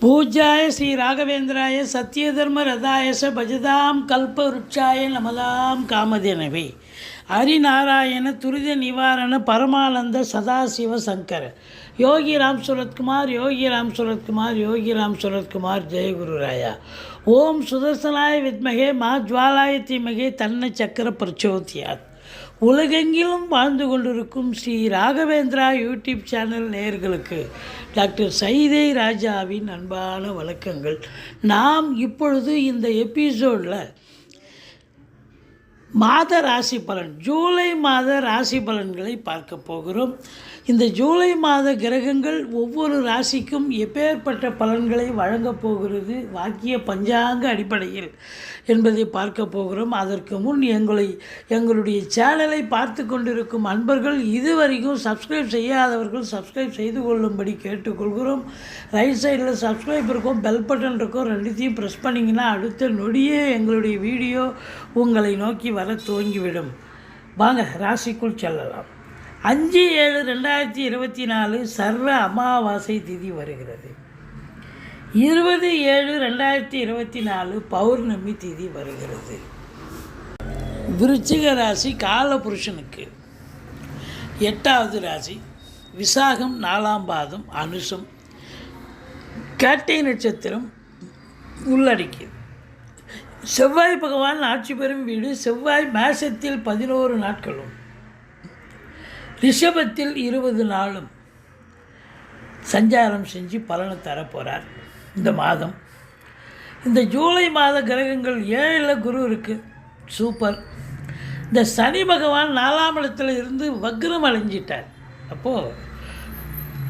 பூஜ்யாய ஸ்ரீ ராகவேந்திராய சத்யதர்ம ரதாயச பஜதாம் கல்பவருட்சாய நமதாம் காமதேனவே ஹரிநாராயண துரித நிவாரண பரமானந்த சதாசிவ சங்கர யோகி ராம் சுரத்குமார் யோகி ராம் சுரத்குமார் யோகி ராம் சுரத்குமார் ஜெயகுருராயா. ஓம் சுதர்சனாய வித்மகே மா ஜுவாலாய தீமகே தன்ன சக்கர பிரச்சோதியாத். உலகெங்கிலும் வாழ்ந்து கொண்டிருக்கும் ஸ்ரீ ராகவேந்திரா யூடியூப் சேனல் நேயர்களுக்கு டாக்டர் சைதை ராஜாவின் அன்பான வணக்கங்கள். நாம் இப்பொழுது இந்த எபிசோடில் மாத ராசி பலன், ஜூலை மாத ராசி பலன்களை பார்க்க போகிறோம். இந்த ஜூலை மாத கிரகங்கள் ஒவ்வொரு ராசிக்கும் எப்பேற்பட்ட பலன்களை வழங்கப் போகிறது வாக்கிய பஞ்சாங்க அடிப்படையில் என்பதை பார்க்க போகிறோம். அதற்கு முன் எங்களுடைய சேனலை பார்த்து கொண்டிருக்கும் அன்பர்கள் இதுவரைக்கும் சப்ஸ்கிரைப் செய்யாதவர்கள் சப்ஸ்கிரைப் செய்து கொள்ளும்படி கேட்டுக்கொள்கிறோம். ரைட் சைடில் சப்ஸ்கிரைப் இருக்கும், பெல் பட்டன் இருக்கும், ரெண்டுத்தையும் ப்ரெஸ் பண்ணிங்கன்னா அடுத்த நொடியே எங்களுடைய வீடியோ உங்களை நோக்கி வர துவங்கிவிடும். வாங்க ராசிக்குள் செல்லலாம். 5/7/2024 சர்வ அமாவாசை திதி வருகிறது. 20/7/2024 பௌர்ணமி திதி வருகிறது. விருச்சிக ராசி காலபுருஷனுக்கு 8வது ராசி. விசாகம் 4ஆம் பாதம், அனுஷம், கேட்டை நட்சத்திரம் உள்ளடக்கியது. செவ்வாய் பகவான் ஆட்சி பெறும் வீடு. செவ்வாய் மேஷத்தில் 11 நாட்களும் ரிஷபத்தில் 20 நாளும் சஞ்சாரம் செஞ்சு பலனை தரப்போகிறார் இந்த மாதம். இந்த ஜூலை மாத கிரகங்கள் 7ல் குரு இருக்குது, சூப்பர். இந்த சனி பகவான் 4ஆம் இடத்துல இருந்து வக்ரம் அடைஞ்சிட்டார். அப்போது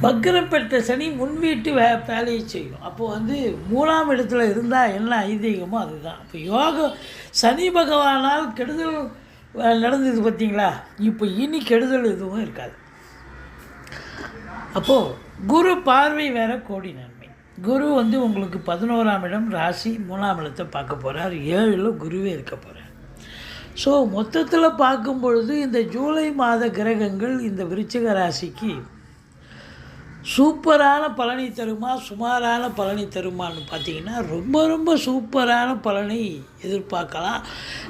வக்ரம் பெற்ற சனி முன்வீட்டு வேலையை செய்யும். அப்போது 3ஆம் இடத்துல இருந்தால் என்ன ஐதீகமோ அதுதான். இப்போ யோகம் சனி பகவானால் கெடுதல் நடந்தது பார்த்தீங்களா, இப்போ இனி கெடுதல் எதுவும் இருக்காது. அப்போது குரு பார்வை வேறு கோடி நன்மை. குரு உங்களுக்கு 11ஆம் இடம் ராசி 3ஆம் இடத்தை பார்க்க போகிறார். 7ல் குருவே இருக்க போகிறார். ஸோ மொத்தத்தில் பார்க்கும் பொழுது இந்த ஜூலை மாத கிரகங்கள் இந்த விருச்சிக ராசிக்கு சூப்பரான பலனை தருமா சுமாரான பலனை தருமான்னு பார்த்தீங்கன்னா ரொம்ப ரொம்ப சூப்பரான பலனை எதிர்பார்க்கலாம்.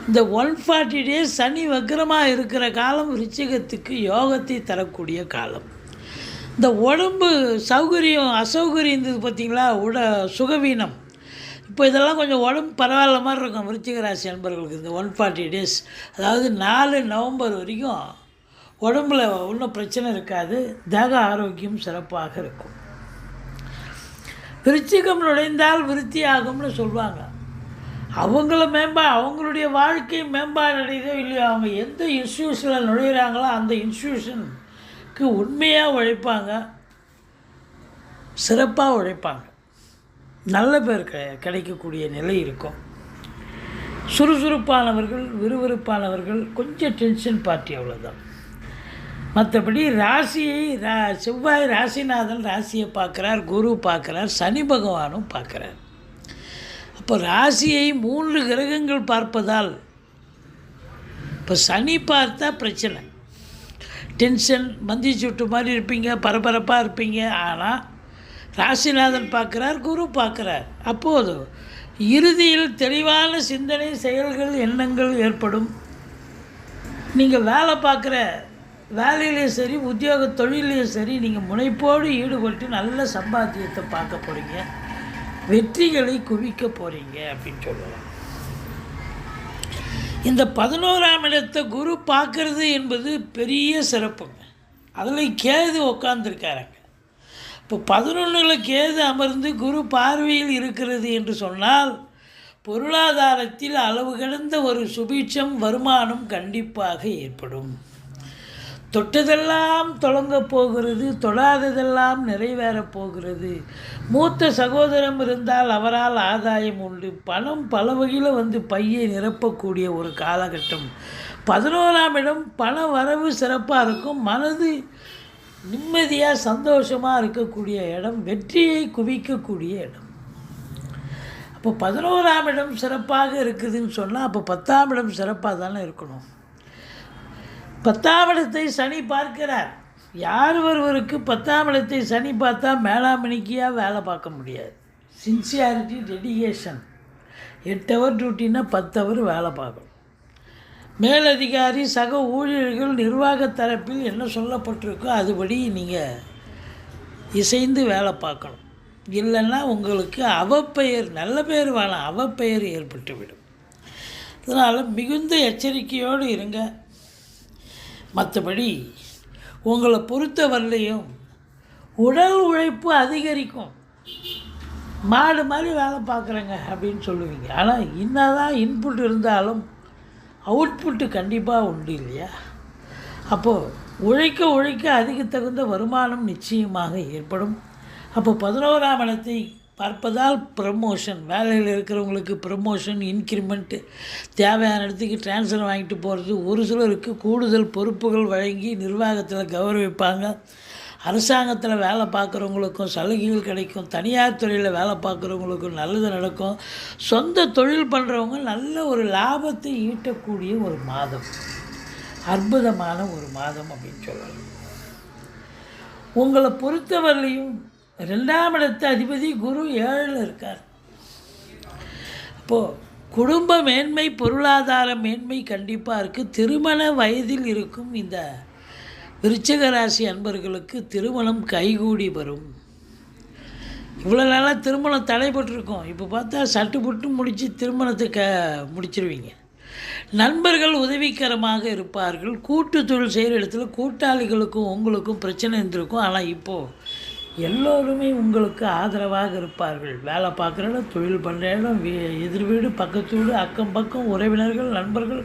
இந்த 140 டேஸ் சனி வக்ரமாக இருக்கிற காலம் விருச்சிகத்துக்கு யோகத்தை தரக்கூடிய காலம். இந்த உடம்பு சௌகரியம் அசௌகரியம் இருந்தது பார்த்தீங்களா, சுகவீனம், இப்போ இதெல்லாம் கொஞ்சம் உடம்பு பரவாயில்ல மாதிரி இருக்கும் விருச்சிக ராசி அன்பர்களுக்கு. இந்த 140 டேஸ், அதாவது 4 நவம்பர் வரைக்கும் உடம்பில் ஒன்றும் பிரச்சனை இருக்காது. தேக ஆரோக்கியம் சிறப்பாக இருக்கும். விருச்சிகம் நுழைந்தால் விருத்தி ஆகும்னு சொல்லுவாங்க. அவங்களுடைய வாழ்க்கை மேம்பாடு அடையதோ இல்லையோ, அவங்க எந்த இன்ஸ்டியூஷனில் நுழையிறாங்களோ அந்த இன்ஸ்டியூஷனுக்கு உண்மையாக உழைப்பாங்க, சிறப்பாக உழைப்பாங்க, நல்ல பேர் கிடைக்கக்கூடிய நிலை இருக்கும். சுறுசுறுப்பானவர்கள், விறுவிறுப்பானவர்கள், கொஞ்சம் டென்ஷன் பார்ட்டி, அவ்வளோதான். மற்றபடி ராசியை செவ்வாய் ராசிநாதன் ராசியை பார்க்குறார், குரு பார்க்குறார், சனி பகவானும் பார்க்குறார். அப்போ ராசியை 3 கிரகங்கள் பார்ப்பதால் இப்போ சனி பார்த்தா பிரச்சனை, டென்ஷன், மந்தி சுட்டு மாதிரி இருப்பீங்க, பரபரப்பாக இருப்பீங்க. ஆனால் ராசிநாதன் பார்க்குறார், குரு பார்க்குறார். அப்போது இறுதியில் தெளிவான சிந்தனை, செயல்கள், எண்ணங்கள் ஏற்படும். நீங்கள் வேலை பார்க்குற வேலையிலையும் சரி, உத்தியோக தொழிலையும் சரி, நீங்கள் முனைப்போடு ஈடுபட்டு நல்ல சம்பாத்தியத்தை பார்க்க போகிறீங்க, வெற்றிகளை குவிக்க போகிறீங்க அப்படின்னு சொல்லலாம். இந்த 11ஆம் இடத்தை குரு பார்க்கறது என்பது பெரிய சிறப்புங்க. அதில் கேது உட்காந்துருக்காருங்க. இப்போ 11ல் கேது அமர்ந்து குரு பார்வையில் இருக்கிறது என்று சொன்னால் பொருளாதாரத்தில் அளவு கடந்த ஒரு சுபீட்சம், வருமானம் கண்டிப்பாக ஏற்படும். தொட்டதெல்லாம் தொடங்கப் போகிறது, தொடாததெல்லாம் நிறைவேறப் போகிறது. மூத்த சகோதரம் இருந்தால் அவரால் ஆதாயம் உண்டு. பணம் பல வகையில் பையை நிரப்பக்கூடிய ஒரு காலகட்டம். 11ஆம் இடம் பண வரவு சிறப்பாக இருக்கும். மனது நிம்மதியாக சந்தோஷமாக இருக்கக்கூடிய இடம், வெற்றியை குவிக்கக்கூடிய இடம். அப்போ 11ஆம் இடம் சிறப்பாக இருக்குதுன்னு சொன்னால் அப்போ 10ஆம் இடம் சிறப்பாக தானே இருக்கணும். 10ஆம் இடத்தை சனி பார்க்கிறார். யார் ஒருவருக்கு 10ஆம் இடத்தை சனி பார்த்தா மேலாமணிக்கியாக வேலை பார்க்க முடியாது. Sincerity, dedication. 8 ஹவர் டியூட்டின்னா 10 ஹவர் வேலை பார்க்கணும். மேலதிகாரி, சக ஊழியர்கள், நிர்வாக தரப்பில் என்ன சொல்லப்பட்டிருக்கோ அதுபடி நீங்கள் இசைந்து வேலை பார்க்கணும். இல்லைன்னா உங்களுக்கு அவப்பெயர், நல்ல பெயர் வேணாம், அவப்பெயர் ஏற்பட்டுவிடும். அதனால் மிகுந்த எச்சரிக்கையோடு இருங்க. மற்றபடி உங்களை பொறுத்தவரையிலையும் உடல் உழைப்பு அதிகரிக்கும். மாடு மாதிரி வேலை பார்க்குறேங்க அப்படின்னு சொல்லுவீங்க. ஆனால் என்னதான் இன்புட் இருந்தாலும் அவுட்புட்டு கண்டிப்பாக உண்டு இல்லையா? அப்போது உழைக்க உழைக்க அதுக்கு தகுந்த வருமானம் நிச்சயமாக ஏற்படும். அப்போ 11ஆம் இடத்தை பார்ப்பதால் ப்ரமோஷன், வேலையில் இருக்கிறவங்களுக்கு ப்ரமோஷன், இன்க்ரிமெண்ட்டு, தேவையான இடத்துக்கு ட்ரான்ஸ்ஃபர் வாங்கிட்டு போகிறது, ஒரு சிலருக்கு கூடுதல் பொறுப்புகள் வழங்கி நிர்வாகத்தில் கௌரவிப்பாங்க. அரசாங்கத்தில் வேலை பார்க்குறவங்களுக்கும் சலுகைகள் கிடைக்கும். தனியார் துறையில் வேலை பார்க்குறவங்களுக்கும் நல்லது நடக்கும். சொந்த தொழில் பண்ணுறவங்க நல்ல ஒரு லாபத்தை ஈட்டக்கூடிய ஒரு மாதம், அற்புதமான ஒரு மாதம் அப்படின்னு சொல்லலாம். உங்களை பொறுத்தவரையிலையும் 2ஆம் இடத்து அதிபதி குரு 7ல் இருக்கார். அப்போது குடும்ப மேன்மை, பொருளாதார மேன்மை கண்டிப்பாக இருக்குது. திருமண வயதில் இருக்கும் இந்த விருச்சிக ராசி அன்பர்களுக்கு திருமணம் கைகூடி வரும். இவ்வளோ நாளாக திருமணம் தடைபட்டிருக்கும். இப்போ பார்த்தா சட்டுப்பட்டு முடித்து திருமணத்தை முடிச்சிருவீங்க. நண்பர்கள் உதவிகரமாக இருப்பார்கள். கூட்டு தொழில் செய்கிற இடத்துல கூட்டாளிகளுக்கும் உங்களுக்கும் பிரச்சனை இருந்திருக்கும். ஆனால் இப்போது எல்லோருமே உங்களுக்கு ஆதரவாக இருப்பார்கள். வேலை பார்க்குற இடம், தொழில் பண்ணுற இடம், எதிர் வீடு, பக்கத்து வீடு, அக்கம் பக்கம், உறவினர்கள், நண்பர்கள்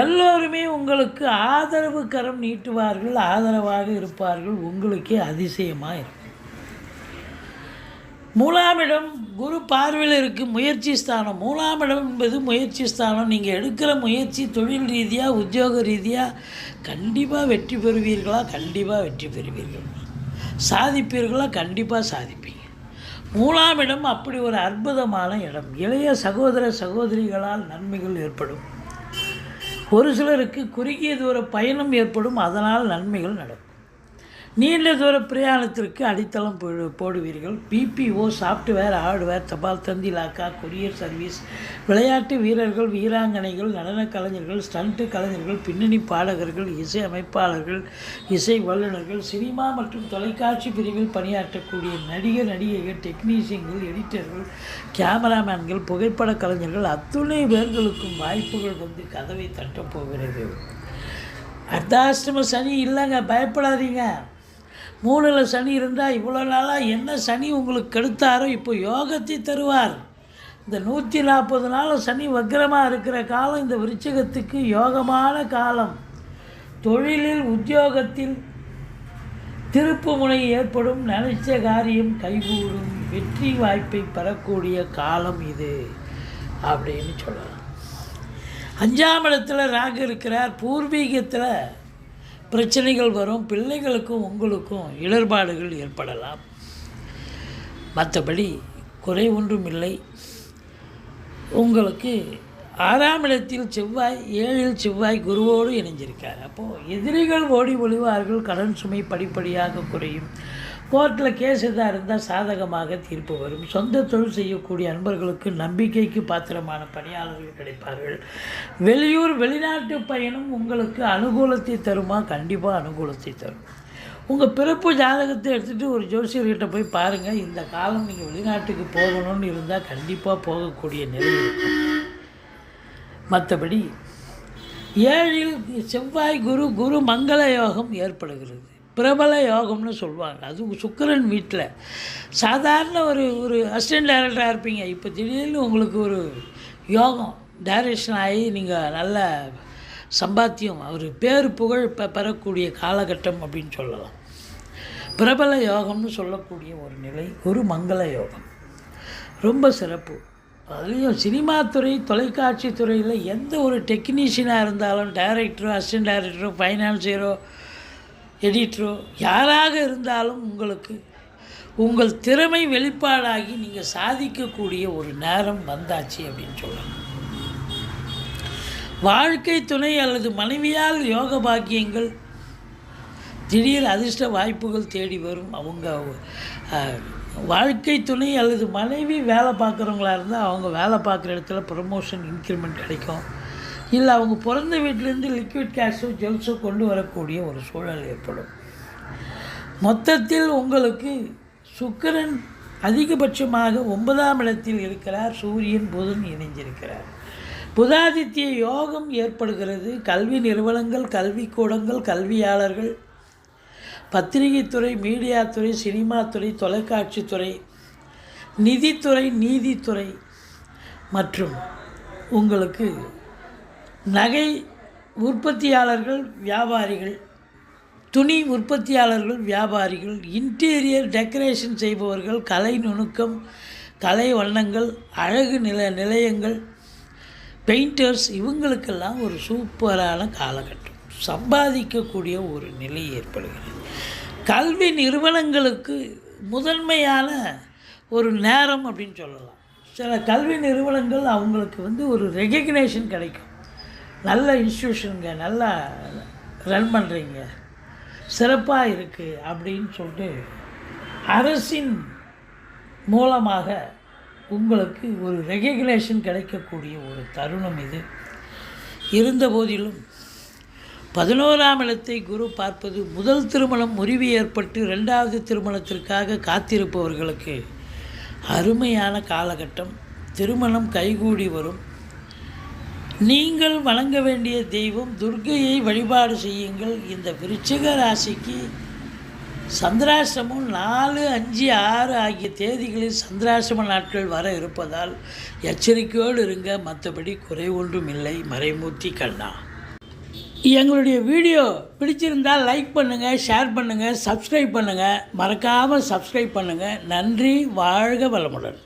எல்லோருமே உங்களுக்கு ஆதரவு கரம் நீட்டுவார்கள், ஆதரவாக இருப்பார்கள். உங்களுக்கே அதிசயமாக இருக்கும். 3ஆம் இடம் குரு பார்வையில் இருக்குது, முயற்சி ஸ்தானம். 3ஆம் இடம் என்பது முயற்சி ஸ்தானம். நீங்கள் எடுக்கிற முயற்சி தொழில் ரீதியாக, உத்தியோக ரீதியாக கண்டிப்பாக வெற்றி பெறுவீர்களா? கண்டிப்பாக வெற்றி பெறுவீர்கள். சாதிப்பீர்களா? கண்டிப்பாக சாதிப்பீங்க. 3ஆம் இடம் அப்படி ஒரு அற்புதமான இடம். இளைய சகோதர சகோதரிகளால் நன்மைகள் ஏற்படும். ஒரு சிலருக்கு குறுகிய தூர பயணம் ஏற்படும், அதனால் நன்மைகள் நடக்கும். நீண்ட தூர பிரயாணத்திற்கு அடித்தளம் போடுவீர்கள். பிபிஓ, சாஃப்ட்வேர், ஹார்ட்வேர், தபால் தந்தி இலாக்கா, கொரியர் சர்வீஸ், விளையாட்டு வீரர்கள், வீராங்கனைகள், நடன கலைஞர்கள், ஸ்டண்ட்டு கலைஞர்கள், பின்னணி பாடகர்கள், இசை அமைப்பாளர்கள், இசை வல்லுநர்கள், சினிமா மற்றும் தொலைக்காட்சி பிரிவில் பணியாற்றக்கூடிய நடிகர், நடிகைகள், டெக்னீஷியன்கள், எடிட்டர்கள், கேமராமேன்கள், புகைப்பட கலைஞர்கள் அத்துணை பேர்களுக்கும் வாய்ப்புகள் வந்து கதவை தட்டப் போகிறது. அர்த்தாஷ்டம சனி இல்லைங்க, பயப்படாதீங்க. 3ல் சனி இருந்தால் இவ்வளோ நாளாக என்ன சனி உங்களுக்கு கெடுத்தாரோ இப்போ யோகத்தை தருவார். இந்த 140 நாள் சனி வக்ரமாக இருக்கிற காலம் இந்த விருச்சிகத்துக்கு யோகமான காலம். தொழிலில், உத்தியோகத்தில் திருப்பு முனை ஏற்படும், நினைச்ச காரியம் கைகூடும், வெற்றி வாய்ப்பை பெறக்கூடிய காலம் இது அப்படின்னு சொல்லலாம். 5ஆம் இடத்துல ராகு இருக்கிறார். பூர்வீகத்தில் பிரச்சனைகள் வரும். பிள்ளைகளுக்கும் உங்களுக்கும் இடர்பாடுகள் ஏற்படலாம். மற்றபடி குறை ஒன்றும் இல்லை. உங்களுக்கு 6ஆம் இடத்தில் செவ்வாய், 7ல் செவ்வாய் குருவோடு இணைஞ்சிருக்கார். அப்போது எதிரிகள் ஓடி ஒளிவார்கள். கடன் சுமை படிப்படியாக குறையும். கோர்ட்டில் கேஸ் எதாக இருந்தால் சாதகமாக தீர்ப்பு வரும். சொந்த தொழில் செய்யக்கூடிய அன்பர்களுக்கு நம்பிக்கைக்கு பாத்திரமான பணியாளர்கள் கிடைப்பார்கள். வெளியூர், வெளிநாட்டு பயணம் உங்களுக்கு அனுகூலத்தை தருமா? கண்டிப்பாக அனுகூலத்தை தரும். உங்கள் பிறப்பு ஜாதகத்தை எடுத்துகிட்டு ஒரு ஜோசியர்கிட்ட போய் பாருங்கள். இந்த காலம் நீங்கள் வெளிநாட்டுக்கு போகணும்னு இருந்தால் கண்டிப்பாக போகக்கூடிய நிலை இருக்கும். மற்றபடி 7ல் செவ்வாய் குரு மங்கள யோகம் ஏற்படுகிறது. பிரபல யோகம்னு சொல்லுவாங்க. அது சுக்கிரன் வீட்டில் சாதாரண ஒரு அசிஸ்டன்ட் டைரக்டராக இருப்பீங்க. இப்போ திடீர்னு உங்களுக்கு ஒரு யோகம் டைரக்ஷன் ஆகி நீங்கள் நல்ல சம்பாத்தியம், அவர் பேர் புகழ் பெறக்கூடிய காலகட்டம் அப்படின்னு சொல்லலாம். பிரபல யோகம்னு சொல்லக்கூடிய ஒரு நிலை குரு மங்கள யோகம் ரொம்ப சிறப்பு. அதுலேயும் சினிமா துறை, தொலைக்காட்சி துறையில் எந்த ஒரு டெக்னீஷியனாக இருந்தாலும், டைரக்டரோ, அசிஸ்டன்ட் டைரக்டரோ, ஃபைனான்சியரோ, எடிட்டரோ யாராக இருந்தாலும் உங்களுக்கு உங்கள் திறமை வெளிப்பாடாகி நீங்கள் சாதிக்கக்கூடிய ஒரு நேரம் வந்தாச்சு அப்படின்னு சொல்லலாம். வாழ்க்கை துணை அல்லது மனைவியால் யோக பாக்கியங்கள், திடீர் அதிர்ஷ்ட வாய்ப்புகள் தேடி வரும். அவங்க வாழ்க்கை துணை அல்லது மனைவி வேலை பார்க்குறவங்களா இருந்தால் அவங்க வேலை பார்க்குற இடத்துல ப்ரமோஷன் இன்க்ரிமெண்ட் கிடைக்கும். இல்லை அவங்க பிறந்த வீட்டிலேருந்து லிக்விட் கேஷோ ஜுவல்ஸோ கொண்டு வரக்கூடிய ஒரு சூழல் ஏற்படும். மொத்தத்தில் உங்களுக்கு சுக்கிரன் அதிகபட்சமாக 9ஆம் இடத்தில் இருக்கிறார். சூரியன் புதன் இணைஞ்சிருக்கிறார். புதாதித்ய யோகம் ஏற்படுகிறது. கல்வி நிறுவனங்கள், கல்விக்கூடங்கள், கல்வியாளர்கள், பத்திரிகைத்துறை, மீடியாத்துறை, சினிமாத்துறை, தொலைக்காட்சித்துறை, நிதித்துறை, நீதித்துறை மற்றும் உங்களுக்கு நகை உற்பத்தியாளர்கள், வியாபாரிகள், துணி உற்பத்தியாளர்கள், வியாபாரிகள், இன்டீரியர் டெக்கரேஷன் செய்பவர்கள், கலை நுணுக்கம், கலை வண்ணங்கள், அழகு நிலையங்கள், பெயிண்டர்ஸ், இவங்களுக்கெல்லாம் ஒரு சூப்பரான காலகட்டம். சம்பாதிக்கக்கூடிய ஒரு நிலை ஏற்படுகிறது. கல்வி நிறுவனங்களுக்கு முதன்மையான ஒரு நேரம் அப்படின்னு சொல்லலாம். சில கல்வி நிறுவனங்கள் அவங்களுக்கு ஒரு ரெகக்னேஷன் கிடைக்கும். நல்ல இன்ஸ்டியூஷனுங்க, நல்லா ரன் பண்ணுறீங்க, சிறப்பாக இருக்குது அப்படின்னு சொல்லிட்டு அரசின் மூலமாக உங்களுக்கு ஒரு ரெகக்னேஷன் கிடைக்கக்கூடிய ஒரு தருணம் இது. இருந்த போதிலும் 11ஆம் இடத்தை குரு பார்ப்பது முதல் திருமணம் முறிவு ஏற்பட்டு 2வது திருமணத்திற்காக காத்திருப்பவர்களுக்கு அருமையான காலகட்டம். திருமணம் கைகூடி வரும். நீங்கள் வணங்க வேண்டிய தெய்வம் துர்க்கையை வழிபாடு செய்யுங்கள். இந்த விருச்சிக ராசிக்கு சந்திராசிரமம் 4, 5, 6 ஆகிய தேதிகளில் சந்திராசிரம நாட்கள் வர இருப்பதால் எச்சரிக்கையோடு இருங்க. மற்றபடி குறை ஒன்றும் இல்லை. மறைமூர்த்தி கண்ணா. எங்களுடைய வீடியோ பிடிச்சிருந்தால் லைக் பண்ணுங்கள், ஷேர் பண்ணுங்கள், சப்ஸ்கிரைப் பண்ணுங்கள். மறக்காமல் சப்ஸ்கிரைப் பண்ணுங்கள். நன்றி. வாழ்க வளமுடன்.